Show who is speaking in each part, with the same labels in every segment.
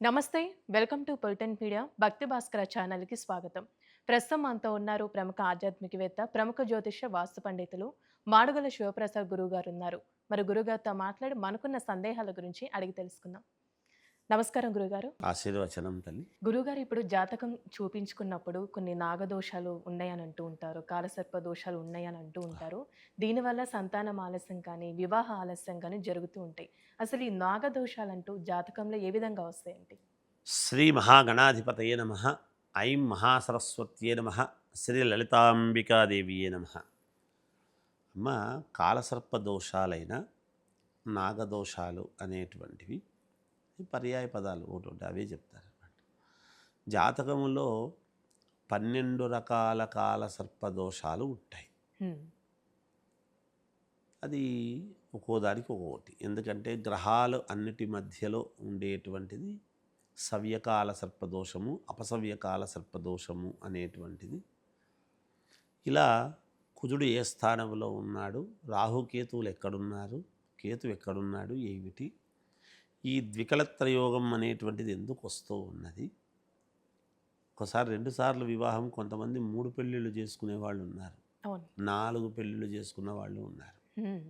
Speaker 1: నమస్తే. Welcome to పొలిటెంట్ media భక్తి భాస్కర ఛానల్‌కి స్వాగతం. ప్రస్తుతం మనతో ఉన్నారు ప్రముఖ ఆధ్యాత్మికవేత్త, ప్రముఖ జ్యోతిష్య వాస్తు పండితులు మాడుగుల శివప్రసాద్ గురువుగారు ఉన్నారు. మరి గురుగారితో మాట్లాడి మనకున్న సందేహాల గురించి అడిగి తెలుసుకుందాం. నమస్కారం గురుగారు.
Speaker 2: ఆశీర్వచనం తల్లి.
Speaker 1: గురుగారు ఇప్పుడు జాతకం చూపించుకున్నప్పుడు కొన్ని నాగదోషాలు ఉన్నాయని అంటూ ఉంటారు. కాలసర్ప దోషాలు ఉన్నాయని అంటూ ఉంటారు. దీనివల్ల సంతానం ఆలస్యం కానీ, వివాహ ఆలస్యం కానీ జరుగుతూ ఉంటాయి. అసలు ఈ నాగదోషాలంటూ జాతకంలో ఏ విధంగా వస్తాయండి?
Speaker 2: శ్రీ మహాగణాధిపతయే నమ. ఐం మహాసరస్వత్యే నమ. శ్రీ లలితాంబికాదేవియే నమ. అమ్మ, కాలసర్ప దోషాలైన నాగదోషాలు అనేటువంటివి పర్యాయ పదాలు ఒకటి ఉంటాయి, అవే చెప్తారన్నమాట. జాతకములో 12 రకాల కాలసర్ప దోషాలు ఉంటాయి.
Speaker 1: హ్మ్.
Speaker 2: అది ఒక్కో దానికి ఒక్కొక్కటి. ఎందుకంటే గ్రహాలు అన్నిటి మధ్యలో ఉండేటువంటిది సవ్యకాల సర్పదోషము, అపసవ్యకాల సర్పదోషము అనేటువంటిది. ఇలా కుజుడు ఏ స్థానంలో ఉన్నాడు, రాహుకేతువులు ఎక్కడున్నారు, కేతు ఎక్కడున్నాడు, ఏమిటి, ఈ ద్వికలత్రయోగం అనేటువంటిది ఎందుకు వస్తూ ఉన్నది. ఒకసారి 2 సార్లు వివాహం, కొంతమంది 3 పెళ్ళిళ్ళు చేసుకునే వాళ్ళు ఉన్నారు,
Speaker 1: అవును.
Speaker 2: 4 పెళ్ళిళ్ళు చేసుకున్న వాళ్ళు ఉన్నారు.
Speaker 1: హ్మ్.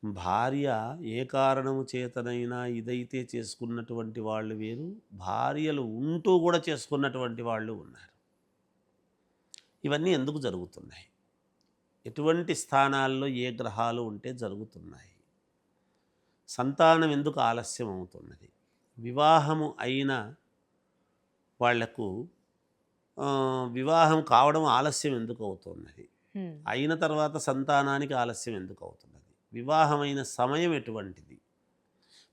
Speaker 2: భార్య ఏ కారణము చేతనైనా ఇదైతే చేసుకున్నటువంటి వాళ్ళు వేరు, భార్యలు ఉంటూ కూడా చేసుకున్నటువంటి వాళ్ళు ఉన్నారు. ఇవన్నీ ఎందుకు జరుగుతున్నాయి, ఎటువంటి స్థానాల్లో ఏ గ్రహాలు ఉంటే జరుగుతున్నాయి, సంతానం ఎందుకు ఆలస్యం అవుతున్నది, వివాహము అయిన వాళ్లకు వివాహం కావడం ఆలస్యం ఎందుకు అవుతున్నది,
Speaker 1: హ్మ్.
Speaker 2: అయిన తర్వాత సంతానానికి ఆలస్యం ఎందుకు అవుతున్నది, వివాహమైన సమయం ఎటువంటిది,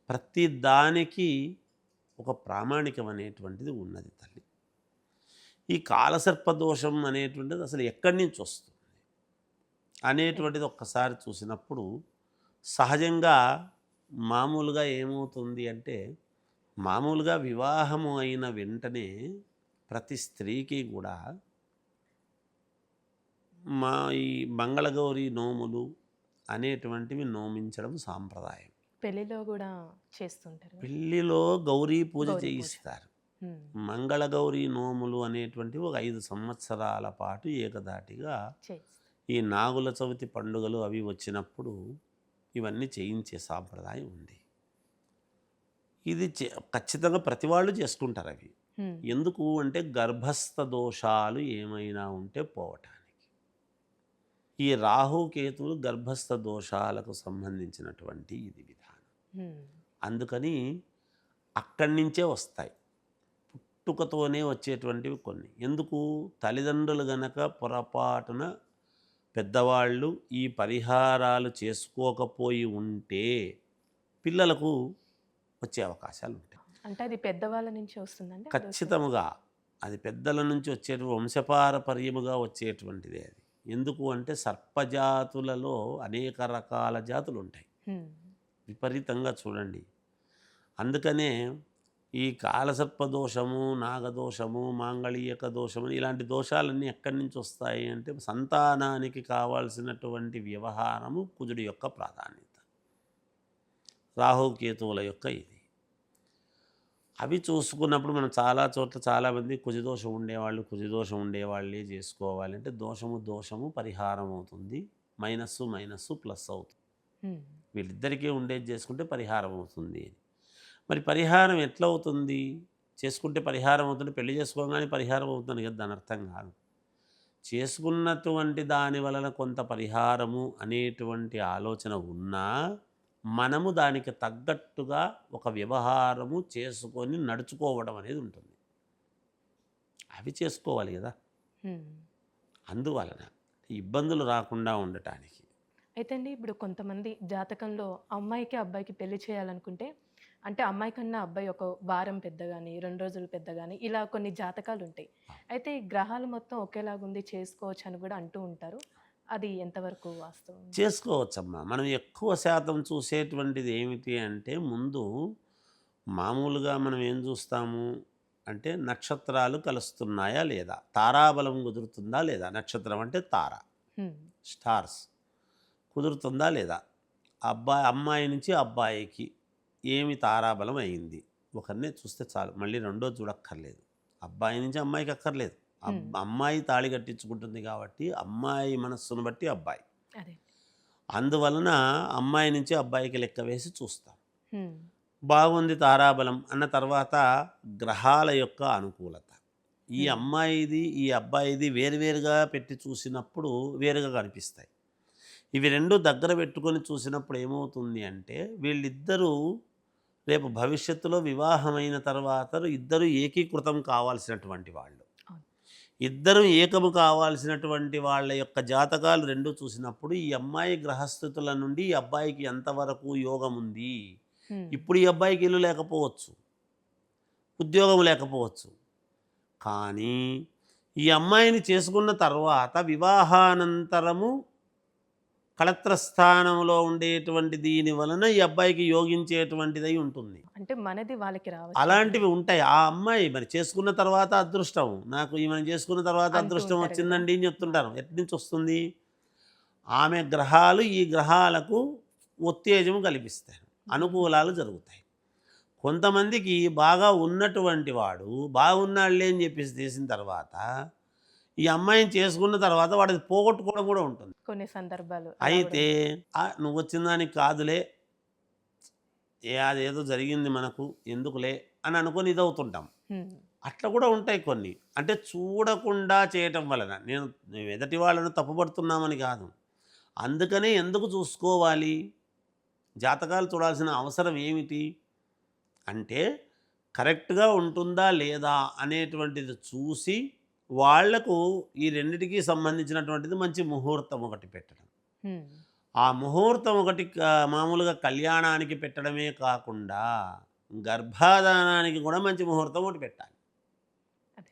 Speaker 2: ప్రతి దానికి ఒక ప్రామాణికం అనేటువంటిది ఉన్నది తల్లి. ఈ కాలసర్పదోషం అనేటువంటిది అసలు ఎక్కడి నుంచి వస్తుంది అనేటువంటిది ఒక్కసారి చూసినప్పుడు సహజంగా మామూలుగా ఏమవుతుంది అంటే, మామూలుగా వివాహము అయిన వెంటనే ప్రతి స్త్రీకి కూడా ఈ మంగళగౌరి నోములు అనేటువంటివి నోమించడం సాంప్రదాయం.
Speaker 1: పెళ్లిలో గూడా చేస్తుంటారు.
Speaker 2: పెళ్ళిలో గౌరీ పూజ
Speaker 1: గౌరీ పూజ.
Speaker 2: చేయిస్తారు.
Speaker 1: హ్మ్.
Speaker 2: మంగళగౌరి నోములు అనేటువంటివి ఒక 5 సంవత్సరాల పాటు ఏకధాటిగా
Speaker 1: చేస్
Speaker 2: ఈ నాగుల చవితి పండుగలు అవి వచ్చినప్పుడు ఇవన్నీ చేయించే సాంప్రదాయం ఉంది. ఇది ఖచ్చితంగా ప్రతి వాళ్ళు చేసుకుంటారు అవి.
Speaker 1: హ్మ్.
Speaker 2: ఎందుకు అంటే గర్భస్థ దోషాలు ఏమైనా ఉంటే పోవటానికి. ఈ రాహుకేతువులు గర్భస్థ దోషాలకు సంబంధించినటువంటి ఇది విధానం.
Speaker 1: హ్మ్.
Speaker 2: అందుకని అక్కడి నుంచే వస్తాయి, పుట్టుకతోనే వచ్చేటువంటివి కొన్ని. ఎందుకు, తల్లిదండ్రులు గనక పొరపాటున పెద్దవాళ్ళు ఈ పరిహారాలు చేసుకోకపోయి ఉంటే పిల్లలకు వచ్చే అవకాశాలు ఉంటాయి.
Speaker 1: అంటే అది పెద్దవాళ్ళ నుంచి వస్తుందండి ఆ దోషం?
Speaker 2: ఖచ్చితముగా అది పెద్దల నుంచి వంశపారపర్యముగా వచ్చేటువంటిదే అది. ఎందుకు అంటే సర్పజాతులలో అనేక రకాల జాతులు ఉంటాయి,
Speaker 1: హ్మ్.
Speaker 2: విపరీతంగా చూడండి. అందుకనే ఈ కాలసర్పదోషము, నాగదోషము, మాంగళీయక దోషము ఇలాంటి దోషాలన్నీ ఎక్కడి నుంచి వస్తాయి అంటే, సంతానానికి కావాల్సినటువంటి వ్యవహారము కుజుడి యొక్క ప్రాధాన్యత, రాహుకేతువుల యొక్క ఇది. అవి చూసుకున్నప్పుడు మనం చాలా చోట్ల చాలామంది కుజదోషం ఉండేవాళ్ళే చేసుకోవాలి అంటే, దోషము పరిహారం అవుతుంది, మైనస్సు ప్లస్ అవుతుంది,
Speaker 1: హ్మ్.
Speaker 2: వీళ్ళిద్దరికీ ఉండేది చేసుకుంటే పరిహారం అవుతుంది. మరి పరిహారం ఎట్లా అవుతుంది, చేసుకుంటే పరిహారం అవుతుంది, పెళ్లి చేసుకోగానే పరిహారం అవుతుంది కదా, దాని అర్థం కాదు. చేసుకున్నటువంటి దాని వలన కొంత పరిహారము అనేటువంటి ఆలోచన ఉన్నా, మనము దానికి తగ్గట్టుగా ఒక వ్యవహారము చేసుకొని నడుచుకోవడం అనేది ఉంటుంది. అవి చేసుకోవాలి కదా.
Speaker 1: హ్మ్.
Speaker 2: అందువలన ఇబ్బందులు రాకుండా ఉండటానికి.
Speaker 1: అయితే అండి ఇప్పుడు కొంతమంది జాతకంలో అమ్మాయికి, అబ్బాయికి పెళ్లి చేయాలనుకుంటే అంటే అమ్మాయి కన్నా అబ్బాయి ఒక వారం పెద్ద గాని, 2 రోజులు పెద్ద గాని ఇలా కొన్ని జాతకాలుంటాయి. అయితే ఈ గ్రహాలు మొత్తం ఒకేలాగుంది చేసుకోవచ్చని గూడా అంటూ ఉంటారు. అది ఎంతవరకు వాస్తవం?
Speaker 2: చేసుకోవచ్చమ్మా. మనం ఎక్కువ శాతం చూసేటువంటిది ఏమిటి అంటే, ముందు మామూలుగా మనం ఏం చూస్తాము అంటే, నక్షత్రాలు కలుస్తున్నాయా లేదా, తారాబలం కుదురుతుందా లేదా, నక్షత్రం అంటే తార,
Speaker 1: హ్మ్.
Speaker 2: స్టార్స్ కుదురుతుందా లేదా, అమ్మాయి నుంచి అబ్బాయికి ఏమి తారాబలం అయింది, ఒకరినే చూస్తే చాలు, మళ్ళీ రెండో చూడక్కర్లేదు. అబ్బాయి నుంచి అమ్మాయికి అక్కర్లేదు.
Speaker 1: హ్మ్.
Speaker 2: అమ్మాయి తాళి కట్టించుకుంటుంది కాబట్టి అమ్మాయి మనస్సును బట్టి అబ్బాయి.
Speaker 1: అదే.
Speaker 2: అందువలన అమ్మాయి నుంచి అబ్బాయికి లెక్క వేసి చూస్తాం.
Speaker 1: హ్మ్.
Speaker 2: బాగుంది తారాబలం అన్న తర్వాత గ్రహాల యొక్క అనుకూలత. ఈ
Speaker 1: హ్మ్.
Speaker 2: అమ్మాయిది ఈ అబ్బాయిది వేరువేరుగా పెట్టి చూసినప్పుడు వేరుగా కనిపిస్తాయి. ఇవి రెండు దగ్గర పెట్టుకొని చూసినప్పుడు ఏమవుతుంది అంటే వీళ్ళిద్దరూ రేపు భవిష్యత్తులో వివాహమైన తర్వాత ఇద్దరు ఏకీకృతం కావాల్సినటువంటి వాళ్ళు.
Speaker 1: అవును.
Speaker 2: ఇద్దరు ఏకము కావాల్సినటువంటి వాళ్ళ యొక్క జాతకాలు రెండు చూసినప్పుడు ఈ అమ్మాయి గ్రహస్థితుల నుండి ఈ అబ్బాయికి ఎంతవరకు యోగం ఉంది.
Speaker 1: హ్మ్.
Speaker 2: ఇప్పుడు ఈ అబ్బాయికి ఇల్లు లేకపోవచ్చు, ఉద్యోగం లేకపోవచ్చు. కానీ ఈ అమ్మాయిని చేసుకున్న తర్వాత వివాహానంతరము కళత్ర స్థానంలో ఉండేటువంటి దీని వలన ఈ అబ్బాయికి యోగించేటువంటిదై ఉంటుంది.
Speaker 1: అంటే మనది వాళ్ళకి రావచ్చు.
Speaker 2: అలాంటివి ఉంటాయి. ఆ అమ్మాయి మరి చేసుకున్న తర్వాత అదృష్టం. నాకు ఈమెను చేసుకున్న తర్వాత
Speaker 1: అంటూ
Speaker 2: అదృష్టం
Speaker 1: ఉంటారు గదా!
Speaker 2: వచ్చిందండి అని చెప్తుంటారు. ఎట్నుంచి వస్తుంది? ఆమె గ్రహాలు ఈ గ్రహాలకు ఉత్తేజం కల్పిస్తాయి. అనుకూలాలు జరుగుతాయి. కొంతమందికి బాగా ఉన్నటువంటి వాడు బాగున్నాడులే అని చెప్పేసి చేసిన తర్వాత ఈ అమ్మాయిని చేసుకున్న తర్వాత వాడిది పోగొట్టుకోవడం కూడా ఉంటుంది.
Speaker 1: కొన్ని సందర్భాలు అలా గూడా
Speaker 2: అయితే
Speaker 1: ఉంటాయి.
Speaker 2: నువ్వు వచ్చిన దానికి కాదులే, అదేదో జరిగింది మనకు ఎందుకులే అని అనుకొని ఇదవుతుంటాం.
Speaker 1: హ్మ్.
Speaker 2: అట్లా కూడా ఉంటాయి కొన్ని. అంటే చూడకుండా చేయటం వలన నేను ఎదటి వాళ్ళను తప్పుపడుతున్నామని కాదు. అందుకనే ఎందుకు చూసుకోవాలి? జాతకాలు చూడాల్సిన అవసరం ఏమిటి అంటే కరెక్ట్‌గా ఉంటుందా లేదా అనేటువంటిది చూసి వాళ్లకు ఈ రెండిటికి సంబంధించినటువంటిది మంచి ముహూర్తం ఒకటి పెట్టడం.
Speaker 1: హ్మ్.
Speaker 2: ఆ ముహూర్తం ఒకటి మామూలుగా కళ్యాణానికి పెట్టడమే కాకుండా గర్భాధానానికి కూడా మంచి ముహూర్తం ఒకటి పెట్టాలి.
Speaker 1: అదే.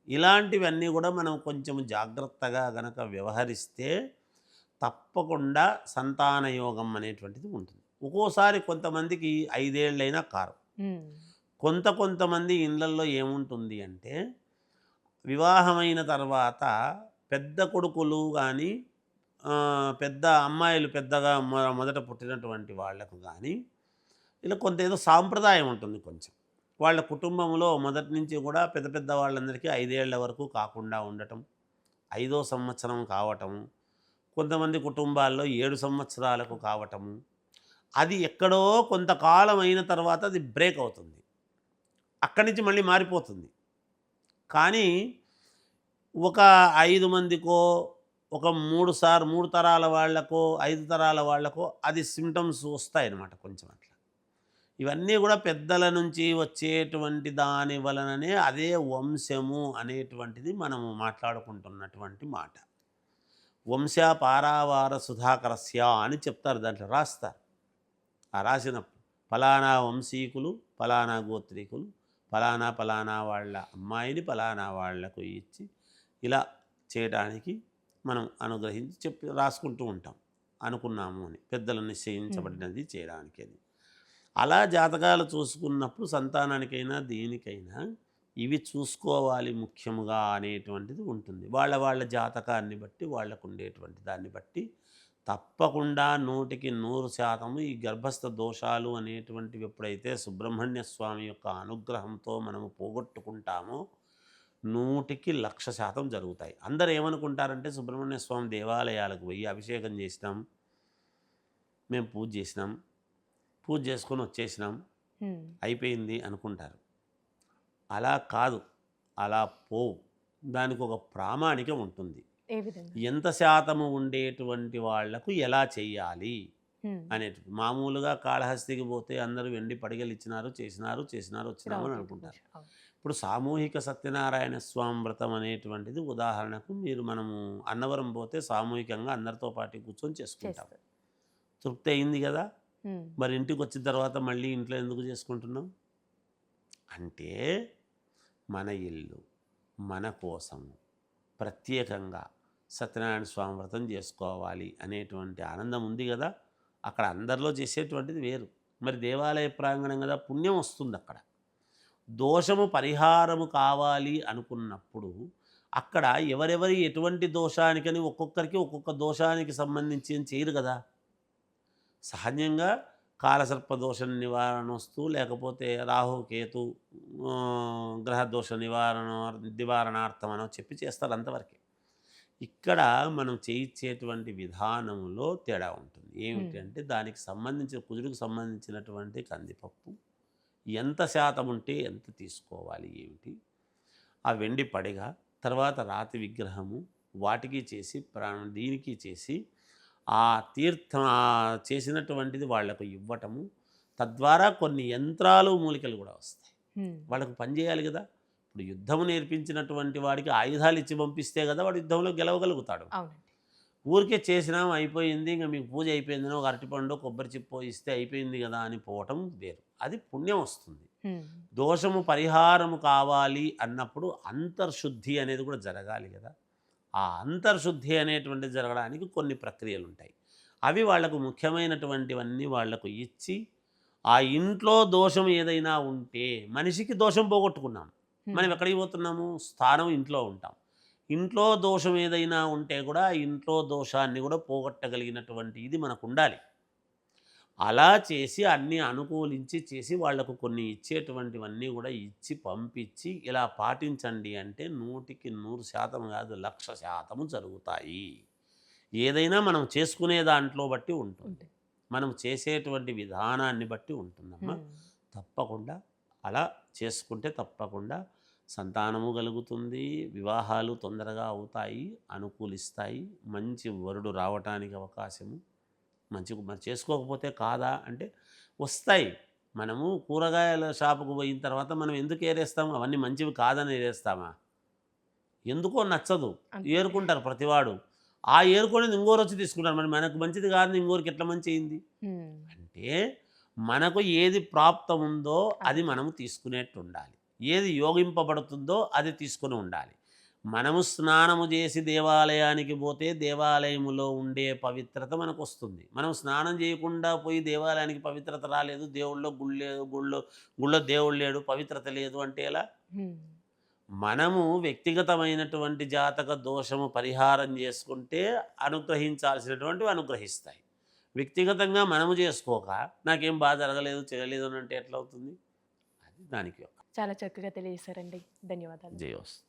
Speaker 2: ఇలాంటివన్నీ కూడా మనం కొంచెం జాగ్రత్తగా గనక వ్యవహరిస్తే తప్పకుండా సంతాన యోగం అనేటువంటిది ఉంటుంది. ఒక్కోసారి కొంతమందికి 5 ఏళ్ళైనా కారు.
Speaker 1: హ్మ్.
Speaker 2: కొంతమంది ఇళ్ళల్లో ఏముంటుంది అంటే వివాహమైన తర్వాత పెద్ద కొడుకులు కానీ పెద్ద అమ్మాయిలు పెద్దగా మొదట పుట్టినటువంటి వాళ్లకు కానీ ఇలా కొంత ఏదో సాంప్రదాయం ఉంటుంది కొంచెం. వాళ్ళ కుటుంబంలో మొదటి నుంచి కూడా పెద్ద పెద్ద వాళ్ళందరికీ 5 ఏళ్ల వరకు కాకుండా ఉండటం, 5వ సంవత్సరం కావటం, కొంతమంది కుటుంబాల్లో 7 సంవత్సరాలకు కావటము. అది ఎక్కడో కొంతకాలం అయిన తర్వాత అది బ్రేక్ అవుతుంది. అక్కడి నుంచి మళ్ళీ మారిపోతుంది. కానీ ఒక 5 మందికో ఒక 3 తరాల వాళ్ళకో 5 తరాల వాళ్ళకో అది సిమ్టమ్స్ వస్తాయన్నమాట కొంచెం అట్లా. ఇవన్నీ కూడా పెద్దల నుంచి వచ్చేటువంటి దాని వలననే అదే వంశము అనేటువంటిది మనము మాట్లాడుకుంటున్నటువంటి మాట. వంశ పారావార సుధాకరస్య అని చెప్తారు, దాంట్లో రాస్తారు. ఆ రాసినప్పుడు ఫలానా వంశీకులు, ఫలానా గోత్రీకులు, ఫలానా వాళ్ళ అమ్మాయిని ఫలానా వాళ్లకు ఇచ్చి ఇలా చేయడానికి మనం అనుగ్రహించి చెప్పి రాసుకుంటూ ఉంటాం. అనుకున్నాము అని, పెద్దలు నిశ్చయించబడినది చేయడానికి అని. అలా జాతకాలు చూసుకున్నప్పుడు సంతానానికైనా దేనికైనా ఇవి చూసుకోవాలి ముఖ్యముగా అనేటువంటిది ఉంటుంది. వాళ్ళ జాతకాన్ని బట్టి వాళ్ళకు ఉండేటువంటి దాన్ని బట్టి తప్పకుండా 100% ఈ గర్భస్థ దోషాలు అనేటువంటివి ఎప్పుడైతే సుబ్రహ్మణ్య స్వామి యొక్క అనుగ్రహంతో మనము పోగొట్టుకుంటామో 100% జరుగుతాయి. అందరు ఏమనుకుంటారంటే సుబ్రహ్మణ్య స్వామి దేవాలయాలకు పోయి అభిషేకం చేసినాం, మేము పూజ చేసినాం, పూజ చేసుకొని వచ్చేసినాం, అయిపోయింది అనుకుంటారు. అలా కాదు, అలా పోవు. దానికి ఒక ప్రామాణికం ఉంటుంది. ఎంత శాతము ఉండేటువంటి వాళ్లకు ఎలా చెయ్యాలి అనేటువంటి. మామూలుగా కాళహస్తికి పోతే అందరూ వెండి పడిగలు ఇచ్చినారు, చేసినారు వచ్చినాము అని అనుకుంటారు. ఇప్పుడు సామూహిక సత్యనారాయణ స్వామి వ్రతం అనేటువంటిది ఉదాహరణకు మనము అన్నవరం పోతే సామూహికంగా అందరితో పాటు కూర్చొని చేసుకుంటాం. తృప్తి అయింది కదా. మరి ఇంటికి వచ్చిన తర్వాత మళ్ళీ ఇంట్లో ఎందుకు చేసుకుంటున్నాం అంటే మన ఇల్లు మన కోసము ప్రత్యేకంగా సత్యనారాయణ స్వామి వ్రతం చేసుకోవాలి అనేటువంటి ఆనందం ఉంది కదా. అక్కడ అందరిలో చేసేటువంటిది వేరు. మరి దేవాలయ ప్రాంగణం కదా, పుణ్యం వస్తుంది అక్కడ. దోషము పరిహారము కావాలి అనుకున్నప్పుడు అక్కడ ఎవరెవరి ఎటువంటి దోషానికని ఒక్కొక్కరికి ఒక్కొక్క దోషానికి సంబంధించి చేయరు కదా. సహజంగా కాలసర్ప దోష నివారణోస్తు, లేకపోతే రాహుకేతు గ్రహ దోష నివారణార్థం అనో చెప్పి చేస్తారు అంతవరకే. ఇక్కడ మనం చేయించేటువంటి విధానంలో తేడా ఉంటుంది. ఏమిటి అంటే దానికి సంబంధించిన కుజుడికి సంబంధించినటువంటి కందిపప్పు ఎంత శాతం ఉంటే ఎంత తీసుకోవాలి ఏమిటి, ఆ వెండి పడిగ, తర్వాత రాతి విగ్రహము, వాటికి చేసి దీనికి చేసి ఆ తీర్థం చేసినటువంటిది వాళ్లకు ఇవ్వటము, తద్వారా కొన్ని యంత్రాలు మూలికలు కూడా వస్తాయి. వాళ్ళకు పని చేయాలి కదా. ఇప్పుడు యుద్ధము నేర్పించినటువంటి వాడికి ఆయుధాలు ఇచ్చి పంపిస్తే కదా వాడు యుద్ధంలో గెలవగలుగుతాడు. ఊరికే చేసినాం అయిపోయింది, ఇంకా మీకు పూజ అయిపోయిందని ఒక అరటిపండు కొబ్బరి చిప్పో ఇస్తే అయిపోయింది కదా అని పోవటం వేరు. అది పుణ్యం వస్తుంది. దోషము పరిహారము కావాలి అన్నప్పుడు అంతర్శుద్ధి అనేది కూడా జరగాలి కదా. ఆ అంతర్శుద్ధి అనేటువంటిది జరగడానికి కొన్ని ప్రక్రియలు ఉంటాయి. అవి వాళ్లకు ముఖ్యమైనటువంటివన్నీ వాళ్లకు ఇచ్చి, ఆ ఇంట్లో దోషం ఏదైనా ఉంటే, మనిషికి దోషం పోగొట్టుకున్నాం, మనం ఎక్కడికి పోతున్నాము, స్థానం ఇంట్లో ఉంటాం. ఇంట్లో దోషం ఏదైనా ఉంటే కూడా ఇంట్లో దోషాన్ని కూడా పోగొట్టగలిగినటువంటి ఇది మనకు ఉండాలి. అలా చేసి అన్నీ అనుకూలించి చేసి వాళ్లకు కొన్ని ఇచ్చేటువంటివన్నీ కూడా ఇచ్చి పంపించి ఇలా పాటించండి అంటే 100% కాదు 1,00,000% జరుగుతాయి. ఏదైనా మనం చేసుకునే దాంట్లో బట్టి ఉంటుంది, మనం చేసేటువంటి విధానాన్ని బట్టి ఉంటుందమ్మా. తప్పకుండా అలా చేసుకుంటే తప్పకుండా సంతానము కలుగుతుంది, వివాహాలు తొందరగా అవుతాయి, అనుకూలిస్తాయి, మంచి వరుడు రావటానికి అవకాశము. మరి చేసుకోకపోతే కాదా అంటే వస్తాయి. మనము కూరగాయల షాపుకు పోయిన తర్వాత మనం ఎందుకు ఏరేస్తాము, అవన్నీ మంచివి కాదని ఏరేస్తామా? ఎందుకో నచ్చదు, ఏరుకుంటారు ప్రతివాడు. ఆ ఏరుకునేది ఇంకోరు వచ్చి తీసుకుంటారు. మరి మనకు మంచిది కాదు ఇంకోరికి ఎట్లా మంచి అయింది అంటే, మనకు ఏది ప్రాప్తం ఉందో అది మనము తీసుకునేట్టు ఉండాలి, ఏది యోగింపబడుతుందో అది తీసుకుని ఉండాలి. మనము స్నానము చేసి దేవాలయానికి పోతే దేవాలయములో ఉండే పవిత్రత మనకు వస్తుంది. మనం స్నానం చేయకుండా పోయి దేవాలయానికి పవిత్రత రాలేదు, దేవుళ్ళో గుళ్ళో దేవుడు లేడు, పవిత్రత లేదు అంటే ఎలా? మనము వ్యక్తిగతమైనటువంటి జాతక దోషము పరిహారం చేసుకుంటే అనుగ్రహించాల్సినటువంటివి అనుగ్రహిస్తాయి. వ్యక్తిగతంగా మనము చేసుకోక నాకేం బాగా జరగలేదు చేయలేదు అని అంటే ఎట్లా అవుతుంది? అది దానికి
Speaker 1: చాలా చక్కగా తెలియజేశారండి. ధన్యవాదాలు.
Speaker 2: జయోస్తు.